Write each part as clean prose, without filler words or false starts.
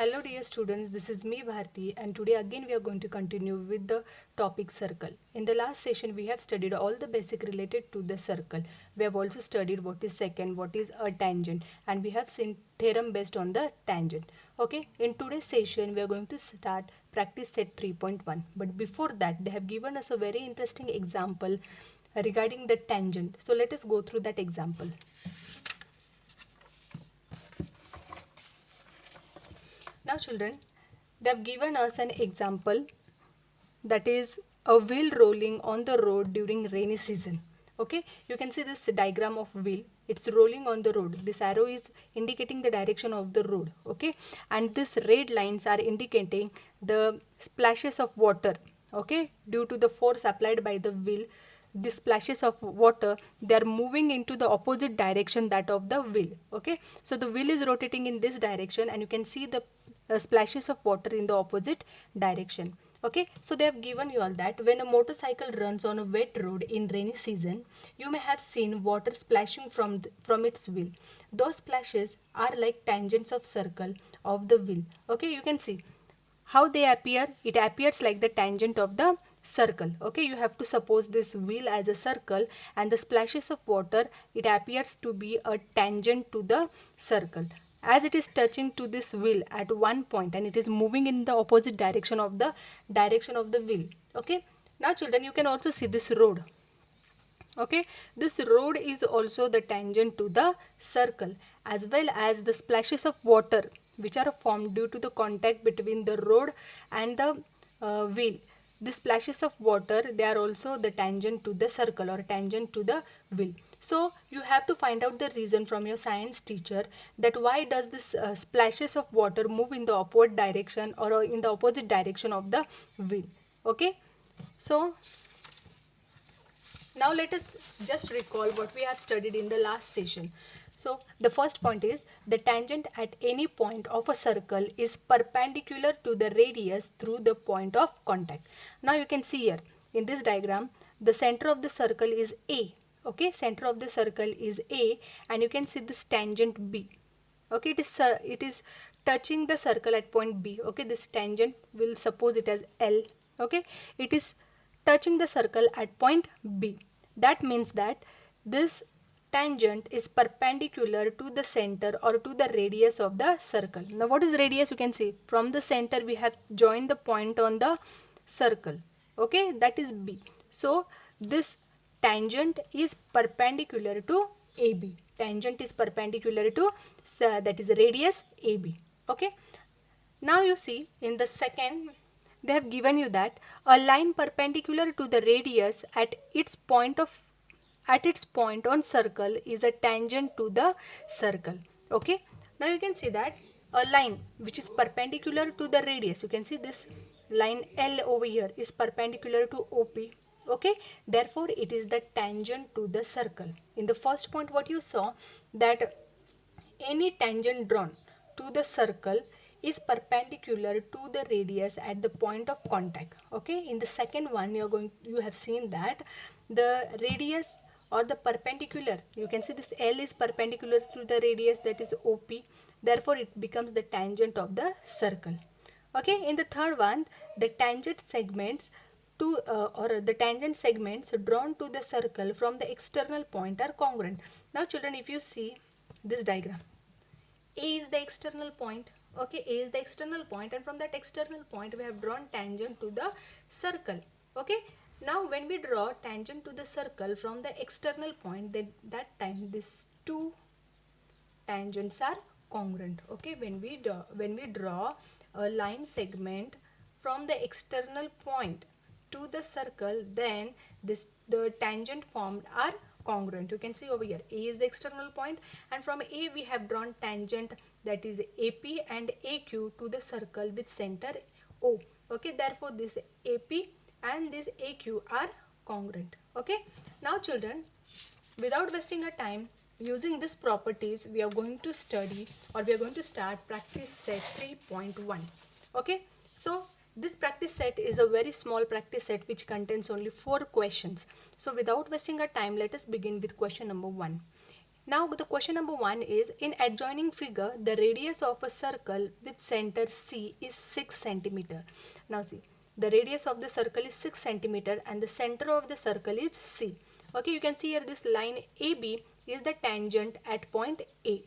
Hello dear students, this is me Bharti and today again we are going to continue with the topic circle. In the last session we have studied all the basic related to the circle. We have also studied what is secant, what is a tangent, and we have seen theorem based on the tangent. Okay, in today's session we are going to start practice set 3.1, but before that they have given us a very interesting example regarding the tangent. So let us go through that example. Now children, they have given us an example, that is a wheel rolling on the road during rainy season. Okay, you can see this diagram of wheel. It's rolling on the road. This arrow is indicating the direction of the road. Okay, and these red lines are indicating the splashes of water. Okay, due to the force applied by the wheel, the splashes of water, they are moving into the opposite direction that of the wheel. Okay, so the wheel is rotating in this direction and you can see the splashes of water in the opposite direction. Okay, so they have given you all that when a motorcycle runs on a wet road in rainy season, you may have seen water splashing from its wheel. Those splashes are like tangents of circle of the wheel. Okay, you can see how they appear. It appears like the tangent of the circle. Okay, you have to suppose this wheel as a circle and the splashes of water, it appears to be a tangent to the circle, as it is touching to this wheel at one point and it is moving in the opposite direction of the wheel. Okay, now children, you can also see this road. Okay, this road is also the tangent to the circle, as well as the splashes of water which are formed due to the contact between the road and the wheel. The splashes of water, they are also the tangent to the circle or tangent to the wheel. So you have to find out the reason from your science teacher that why does this splashes of water move in the upward direction or in the opposite direction of the wheel. Okay, so now let us just recall what we have studied in the last session. So the first point is the tangent at any point of a circle is perpendicular to the radius through the point of contact. Now you can see here in this diagram, the center of the circle is A. Okay, center of the circle is A and you can see this tangent B. Okay, it is touching the circle at point B. Okay, this tangent, will suppose it as L. Okay, it is touching the circle at point B. That means that this tangent is perpendicular to the center or to the radius of the circle. Now what is radius? You can see from the center we have joined the point on the circle. Okay, that is B. So this tangent is perpendicular to AB. Tangent is perpendicular to that is radius AB. Okay, now you see in the second, they have given you that a line perpendicular to the radius at its point on circle is a tangent to the circle. Okay, now you can see that a line which is perpendicular to the radius, you can see this line L over here is perpendicular to OP. Okay, therefore it is the tangent to the circle. In the first point what you saw, that any tangent drawn to the circle is perpendicular to the radius at the point of contact. Okay, in the second one you have seen that the radius or the perpendicular, you can see this L is perpendicular to the radius, that is OP, therefore it becomes the tangent of the circle. Okay, in the third one, the tangent segments or the tangent segments drawn to the circle from the external point are congruent. Now children, if you see this diagram, A is the external point. Okay, A is the external point and from that external point we have drawn tangent to the circle. Okay, now when we draw tangent to the circle from the external point, then that time these two tangents are congruent. Okay, when we draw a line segment from the external point to the circle, then the tangent formed are congruent. You can see over here, A is the external point and from A we have drawn tangent, that is AP and AQ to the circle with center O. Okay, therefore this AP and this AQ are congruent. Okay, now children, without wasting our time, using these properties we are going to study or we are going to start practice set 3.1. Okay, so this practice set is a very small practice set which contains only 4 questions. So without wasting our time, let us begin with question number 1. Now the question number 1 is, in adjoining figure the radius of a circle with center C is 6 centimeter. Now see, the radius of the circle is 6 centimeter and the center of the circle is C. Okay, you can see here this line AB is the tangent at point A.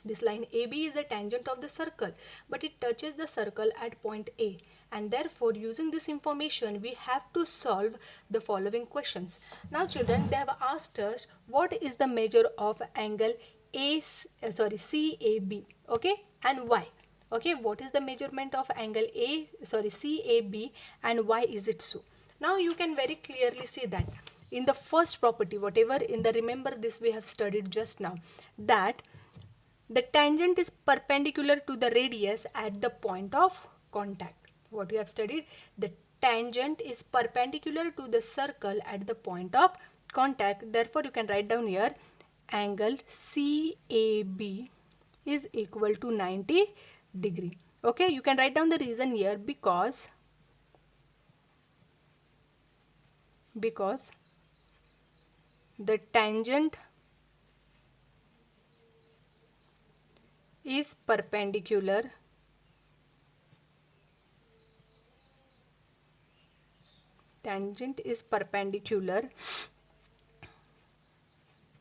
This line AB is a tangent of the circle, but it touches the circle at point A, and therefore using this information we have to solve the following questions. Now children, they have asked us what is the measure of angle CAB, okay, and why. Okay, what is the measurement of angle CAB and why is it so? Now you can very clearly see that in the first property, whatever in the, remember this we have studied just now, that the tangent is perpendicular to the radius at the point of contact. What we have studied, the tangent is perpendicular to the circle at the point of contact. Therefore, you can write down here angle CAB is equal to 90 degree. Okay, you can write down the reason here because the tangent is perpendicular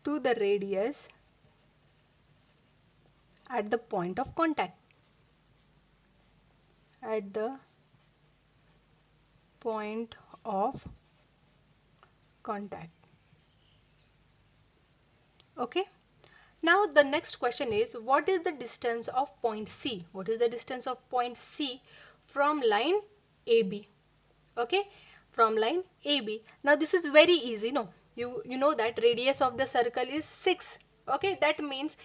to the radius at the point of contact. At the point of contact. Okay. Now the next question is, what is the distance of point C? What is the distance of point C from line AB? Okay, from line AB. Now this is very easy, no? You know that radius of the circle is 6. Okay, that means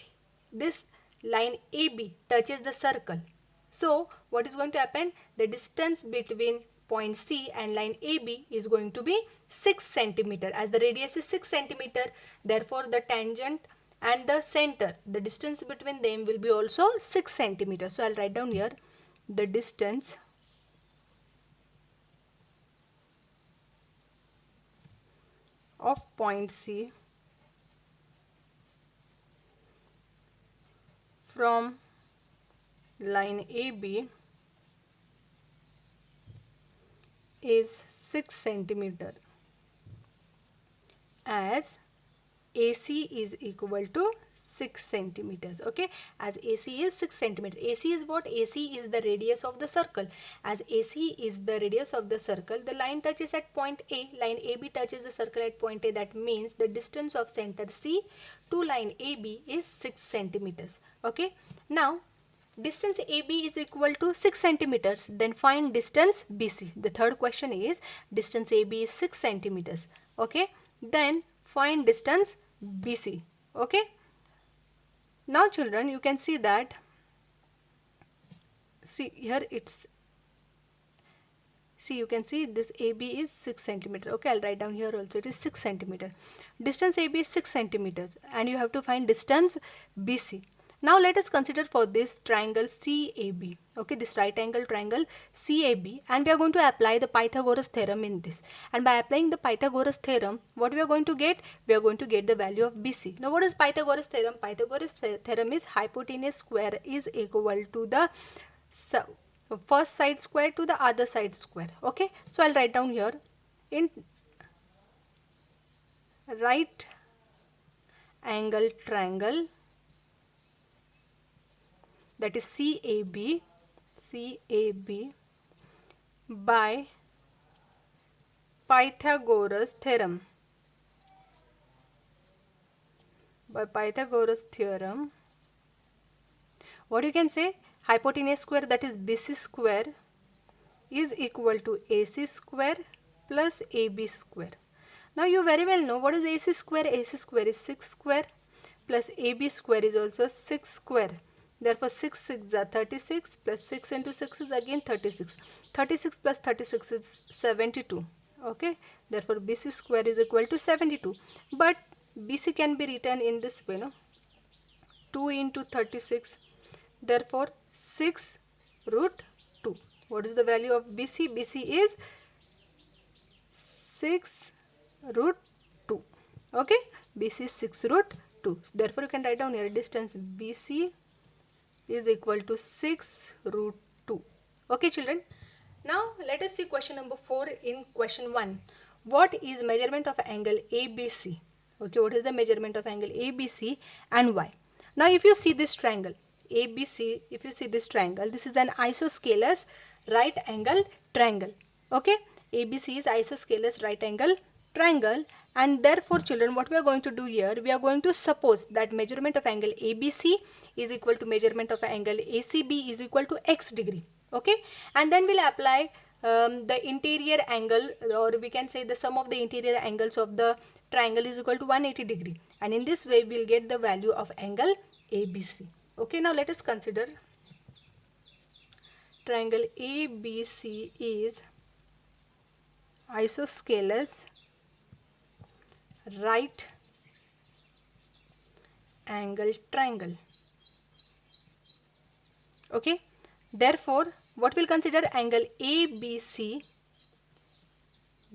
this line AB touches the circle. So what is going to happen? The distance between point C and line AB is going to be 6 centimeter. As the radius is 6 centimeter, therefore the tangent and the center, the distance between them will be also 6 centimeters. So I'll write down here the distance of point C from line AB is 6 centimeter, as AC is equal to 6 centimeters. Okay, as AC is 6 centimeter. AC is what? AC is the radius of the circle. As AC is the radius of the circle, the line touches at point A. Line AB touches the circle at point A. That means the distance of center C to line AB is 6 centimeters. Okay, now distance AB is equal to 6 centimeters. Then find distance BC. The third question is, distance AB is 6 centimeters. Okay, then find distance BC. Okay, now children, you can see that, see here you can see this AB is 6 centimeter. Okay, I'll write down here also, it is 6 centimeter. Distance AB is 6 centimeters and you have to find distance BC. Now let us consider for this triangle CAB, okay, this right angle triangle CAB, and we are going to apply the Pythagoras theorem in this. And by applying the Pythagoras theorem, what we are going to get? We are going to get the value of BC. Now what is Pythagoras theorem? Pythagoras theorem is hypotenuse square is equal to the first side square to the other side square. Okay, so I'll write down here, in right angle triangle, that is CAB by Pythagoras theorem. By Pythagoras theorem, what you can say? Hypotenuse square, that is BC square, is equal to AC square plus AB square. Now you very well know what is AC square. AC square is 6 square plus AB square is also 6 square. Therefore 6 6 are 36 plus 6 into 6 is again 36. 36 plus 36 is 72. Okay, therefore BC square is equal to 72. But BC can be written in this way, no? 2 into 36. Therefore 6 root 2. What is the value of BC? BC is 6 root 2. Okay, BC is 6 root 2. 2. So therefore you can write down here distance BC is equal to 6 root 2. Okay children. Now let us see question number 4 in question 1. What is measurement of angle ABC? Okay, what is the measurement of angle ABC and why? Now if you see this triangle ABC, if you see this triangle, this is an isosceles right angle triangle. Okay, ABC is isosceles right angle triangle, and therefore children, what we are going to do here, we are going to suppose that measurement of angle ABC is equal to measurement of angle ACB is equal to x degree. Okay, and then we'll apply the interior angle, or we can say the sum of the interior angles of the triangle is equal to 180 degree, and in this way we'll get the value of angle ABC. Okay, now let us consider triangle ABC is isosceles right angle triangle. Okay, therefore what we'll consider, angle ABC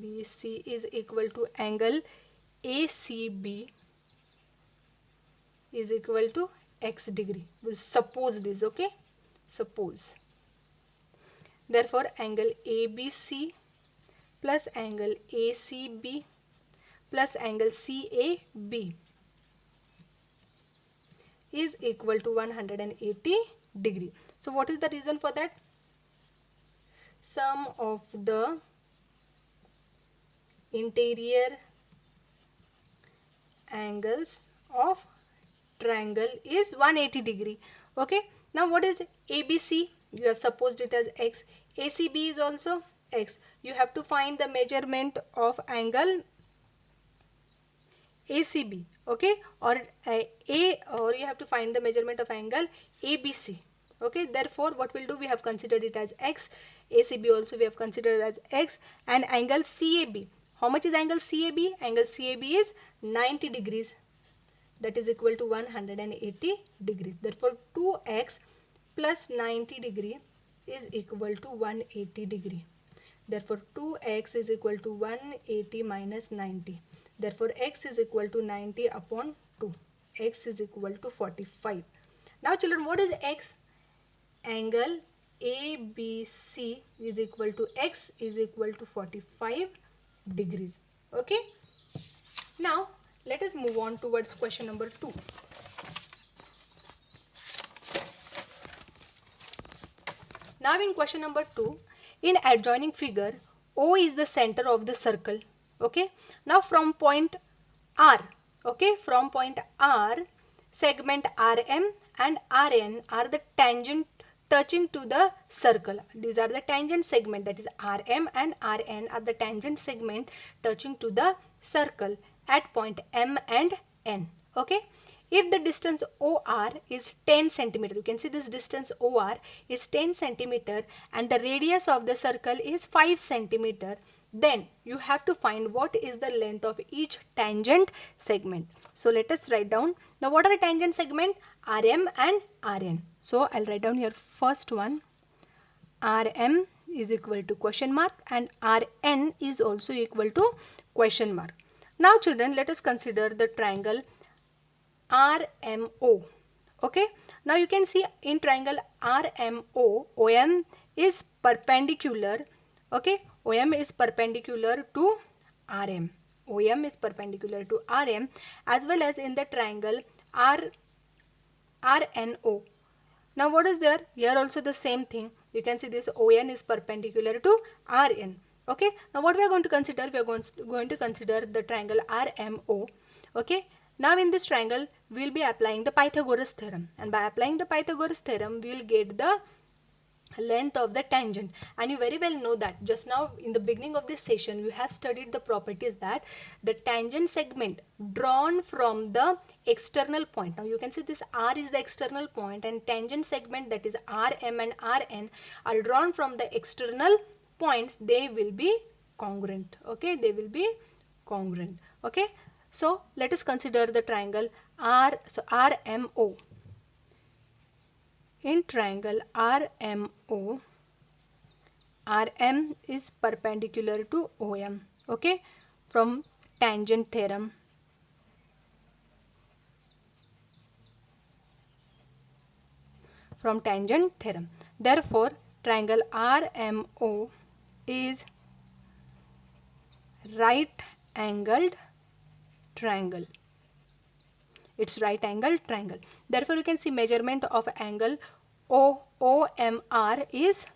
BC is equal to angle ACB is equal to x degree. We'll suppose this. Okay, suppose. Therefore angle ABC plus angle ACB plus angle CAB is equal to 180 degree. So what is the reason for that? Sum of the interior angles of triangle is 180 degree. Okay, now what is ABC? You have supposed it as x. ACB is also x. You have to find the measurement of angle ACB. Okay, or or you have to find the measurement of angle ABC. Okay, therefore what we'll do, we have considered it as x. ACB also we have considered as x, and angle CAB. How much is angle CAB? Angle CAB is 90 degrees. That is equal to 180 degrees. Therefore 2x plus 90 degree is equal to 180 degree. Therefore 2x is equal to 180 minus 90. Therefore x is equal to 90 upon 2. X is equal to 45. Now children, what is x? Angle ABC is equal to x is equal to 45 degrees. Okay. Now let us move on towards question number 2. Now in question number 2, in adjoining figure, O is the center of the circle. Okay. Now from point R, okay, from point R, segment RM and RN are the tangent touching to the circle. These are the tangent segment, that is RM and RN are the tangent segment touching to the circle at point M and N. Okay. If the distance OR is 10 centimeter, you can see this distance OR is 10 centimeter and the radius of the circle is 5 centimeter, then you have to find what is the length of each tangent segment. So let us write down. Now what are the tangent segment? RM and RN. So I'll write down here first one. RM is equal to question mark and RN is also equal to question mark. Now children, let us consider the triangle RMO. Okay, now you can see in triangle RMO, OM is perpendicular. Okay, OM is perpendicular to RM. OM is perpendicular to RM, as well as in the triangle RNO. Now what is there? Here also the same thing. You can see this ON is perpendicular to RN. Okay, now what we are going to consider? We are going to consider the triangle RMO. Okay, now in this triangle we will be applying the Pythagoras theorem, and by applying the Pythagoras theorem we will get the length of the tangent. And you very well know that just now in the beginning of this session you have studied the properties that the tangent segment drawn from the external point. Now you can see this R is the external point and tangent segment, that is RM and RN, are drawn from the external points. They will be congruent. Okay, they will be congruent. Okay, so let us consider the triangle RMO. In triangle RMO, RM is perpendicular to OM. Okay, from tangent theorem. from tangent theorem. Therefore, triangle RMO is right angled triangle. It's right angled triangle. Therefore, you can see measurement of angle OMR is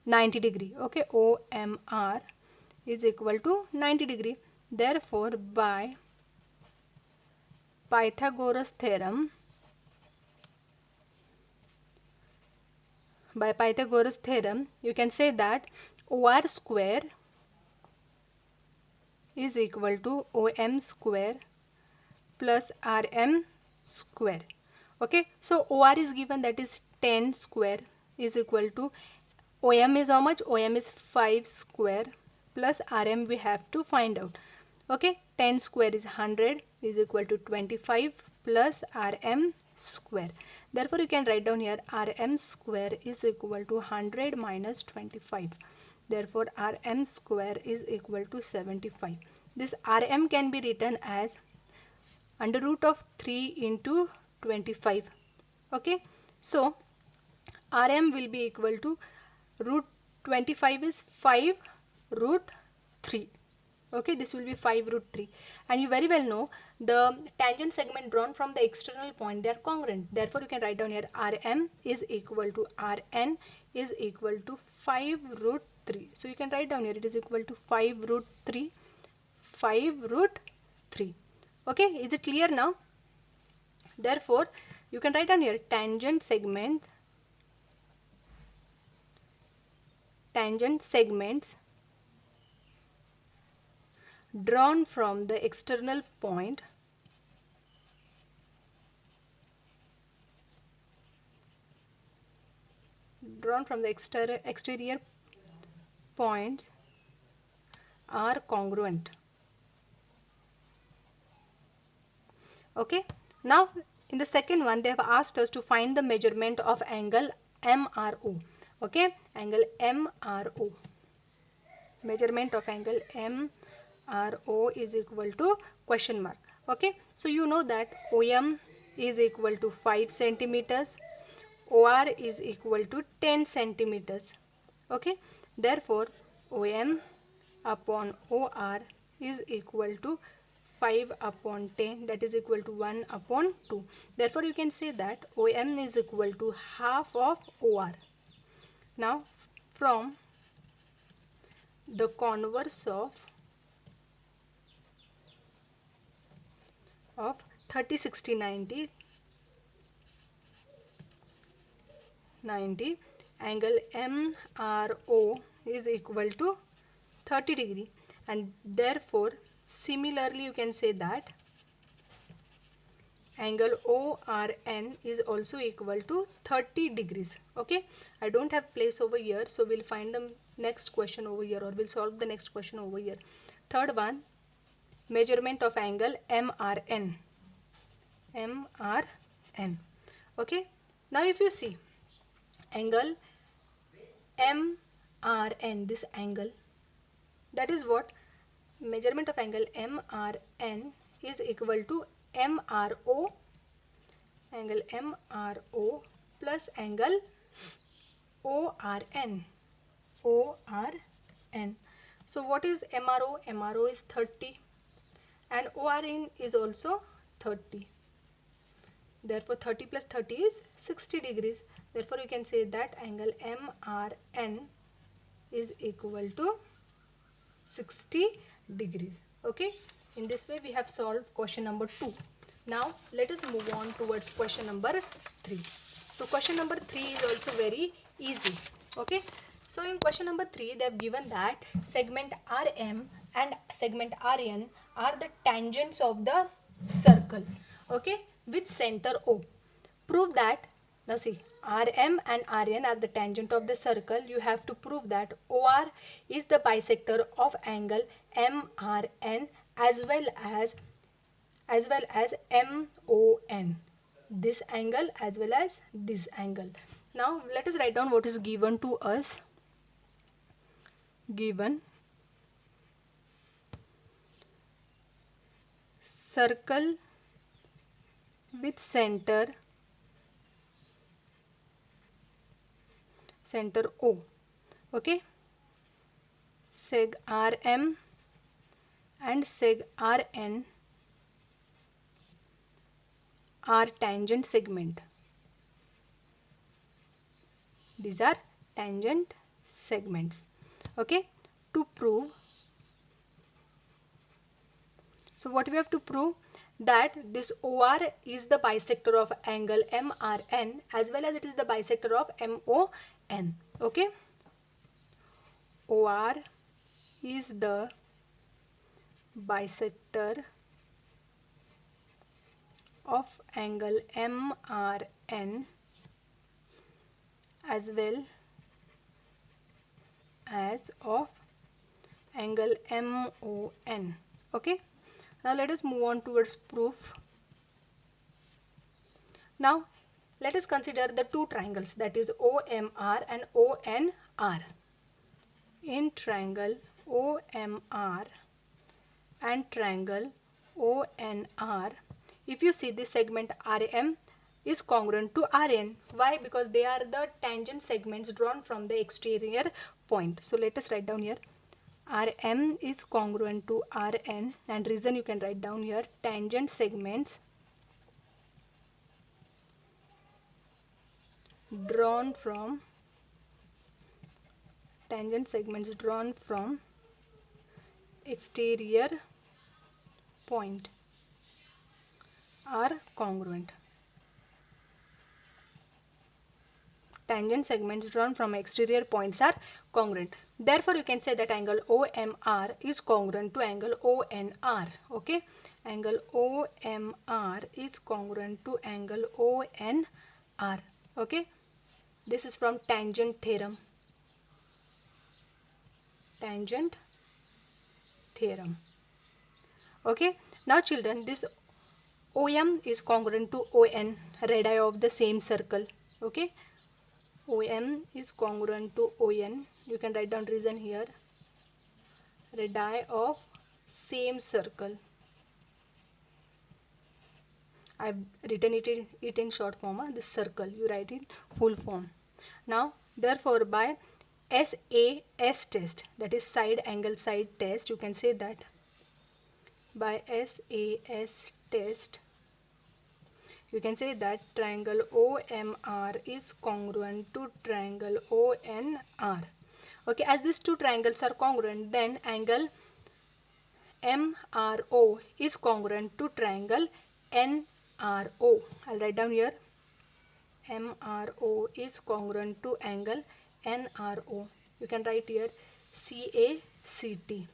90 degree. Okay, OMR is equal to 90 degree. Therefore, by Pythagoras theorem, you can say that OR square is equal to OM square plus RM square. Okay, so OR is given, that is 10 square is equal to OM is how much? OM is 5 square plus RM we have to find out. Okay, 10 square is 100 is equal to 25 plus RM square. Therefore, you can write down here RM square is equal to 100 minus 25. Therefore, RM square is equal to 75. This RM can be written as under root of 3 into 25. Okay, so RM will be equal to root 25 is 5 root 3. Okay, this will be 5 root 3, and you very well know the tangent segment drawn from the external point, they are congruent. Therefore, you can write down here RM is equal to RN is equal to 5 root 3. So you can write down here it is equal to 5 root 3, 5 root 3. Okay, is it clear now? Therefore, you can write down here tangent segments drawn from the external point exterior points are congruent. Okay, now in the second one they have asked us to find the measurement of angle MRO. Okay, angle MRO, measurement of angle MRO is equal to question mark. Okay, so you know that OM is equal to 5 centimeters, OR is equal to 10 centimeters. Okay, therefore OM upon OR is equal to 5 upon 10, that is equal to 1 upon 2. Therefore, you can say that OM is equal to half of OR. Now, from the converse of 30, 60, 90, angle MRO is equal to 30 degree, and therefore similarly you can say that angle ORN is also equal to 30 degrees. Okay, I don't have place over here, so we'll find the next question over here, or we'll solve the next question over here. Third one, measurement of angle MRN. Okay, now if you see angle MRN, this angle, that is what measurement of angle MRN is equal to MRO, angle MRO plus angle ORN. So what is MRO? MRO is 30 and ORN is also 30. Therefore 30 plus 30 is 60 degrees. Therefore you can say that angle MRN is equal to 60 degrees. Okay, in this way we have solved question number 2. Now let us move on towards question number 3. So question number 3 is also very easy. Okay, so in question number 3 they have given that segment RM and segment RN are the tangents of the circle, okay, with center O. Prove that. Now see, RM and RN are the tangent of the circle. You have to prove that OR is the bisector of angle MRN as well as MON. This angle as well as this angle. Now let us write down what is given to us. Given circle with center center O. Okay, seg RM and seg Rn are tangent segment. These are tangent segments. Okay, to prove, so what we have to prove, that this OR is the bisector of angle MRN as well as it is the bisector of MON. Okay, OR is the bisector of angle MRN as well as of angle MON. Okay, now let us move on towards proof. Now let us consider the two triangles, that is OMR and ONR. In triangle OMR and triangle ONR, if you see this segment RM is congruent to RN. Why? Because they are the tangent segments drawn from the exterior point. So let us write down here, RM is congruent to RN, and reason you can write down here, tangent segments drawn from exterior point are congruent. Tangent segments drawn from exterior points are congruent. Therefore, you can say that angle OMR is congruent to angle ONR. Okay, angle OMR is congruent to angle ONR. Okay, this is from tangent theorem. Tangent theorem. Okay, now children, this OM is congruent to ON, radii of the same circle. Okay, OM is congruent to ON. You can write down reason here, radii of same circle. I've written it in short form, this circle, you write it full form. Now, therefore, by SAS test, that is side angle side test, you can say that by SAS test, you can say that triangle OMR is congruent to triangle ONR. Okay, as these two triangles are congruent, then angle MRO is congruent to triangle NRO. I'll write down here, MRO is congruent to angle NRO. You can write here CACT.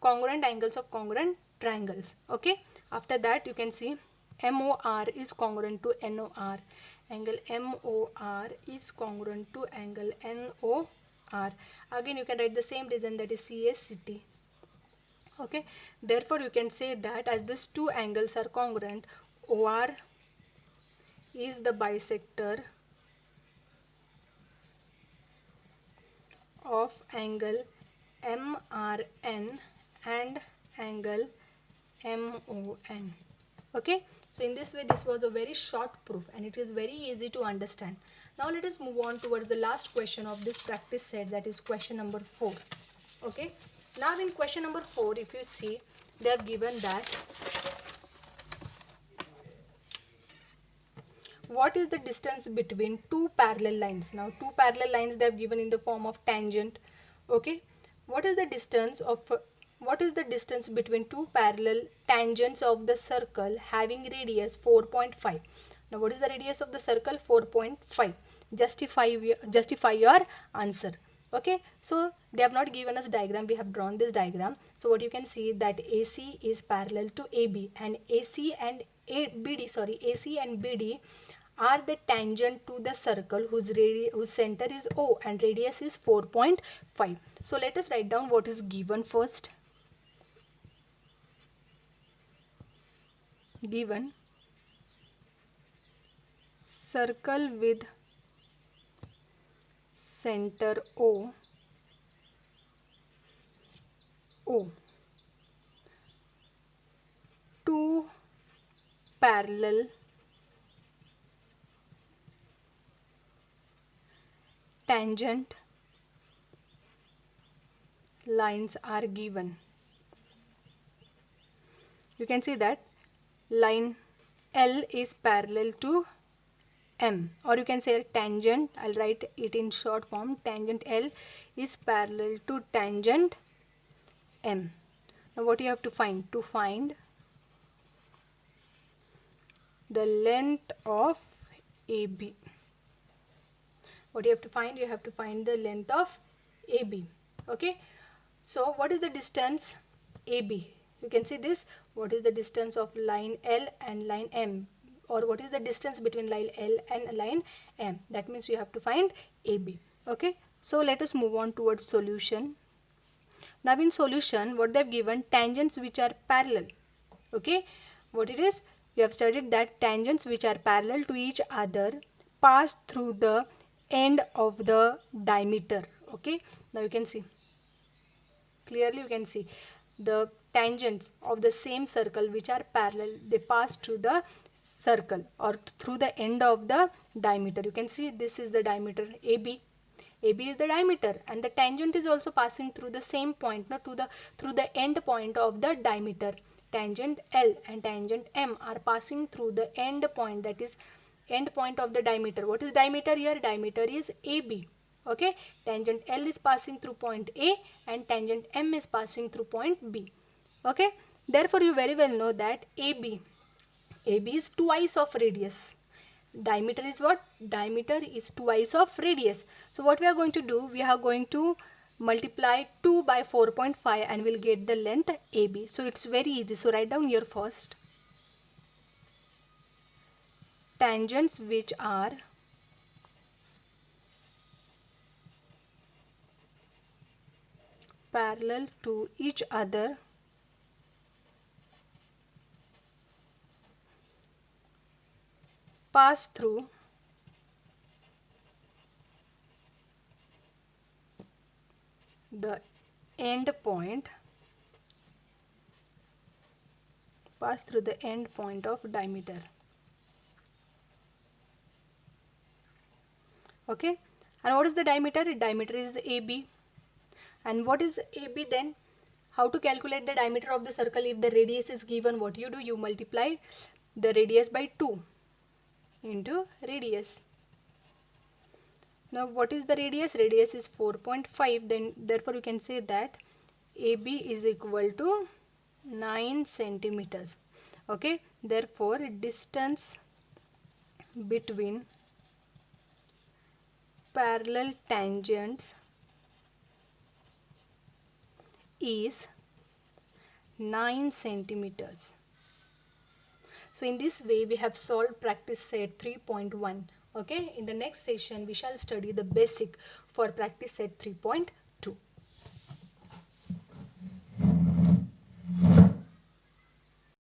Congruent angles of congruent triangles. Okay, after that you can see MOR is congruent to NOR. Angle MOR is congruent to angle NOR. Again you can write the same reason, that is CACT. Okay, therefore you can say that as these two angles are congruent, OR is the bisector of angle MRN and angle MON. Okay, so in this way this was a very short proof and it is very easy to understand. Now let us move on towards the last question of this practice set, that is question number 4. Okay, now in question number 4, if you see, they have given that what is the distance between two parallel lines. Now two parallel lines they have given in the form of tangent. Okay, what is the distance between two parallel tangents of the circle having radius 4.5? Now what is the radius of the circle? 4.5. Justify your answer. Okay, so they have not given us diagram, we have drawn this diagram. So what you can see, that AC is parallel to AB and AC and BD are the tangent to the circle whose center is O and radius is 4.5. So let us write down what is given first. Given circle with center O, two parallel tangent lines are given. You can see that line L is parallel to M, or you can say tangent, I'll write it in short form, tangent L is parallel to tangent M. Now what you have to find? To find the length of AB. What you have to find? You have to find the length of AB. Okay. So what is the distance AB? You can see this. What is the distance of line L and line M? Or what is the distance between line L and line M? That means you have to find AB. Okay. So let us move on towards solution. Now in solution, what they have given, tangents which are parallel. Okay. What it is? You have studied that tangents which are parallel to each other pass through the end of the diameter. Okay. Now you can see. Clearly you can see the tangents of the same circle which are parallel, they pass through the circle or through the end of the diameter. You can see this is the diameter AB. AB is the diameter, and the tangent is also passing through the same point, not through the end point of the diameter. Tangent L and tangent M are passing through the end point, that is end point of the diameter. What is diameter here? Diameter is AB. Okay, tangent L is passing through point A and tangent M is passing through point B. Okay, therefore you very well know that AB is twice of radius. Diameter is what? Diameter is twice of radius. So what we are going to do? We are going to multiply 2 by 4.5 and we'll get the length AB. So it's very easy. So write down here first. Tangents which are parallel to each other pass through the end point, of diameter. Okay, and what is the diameter? Diameter is AB. And what is AB then? How to calculate the diameter of the circle? If the radius is given, what you do? You multiply the radius by 2 into radius. Now what is the radius? Radius is 4.5. Then therefore you can say that AB is equal to 9 centimeters. Okay, therefore distance between parallel tangents is 9 centimeters. So in this way we have solved practice set 3.1. Okay, in the next session we shall study the basic for practice set 3.2.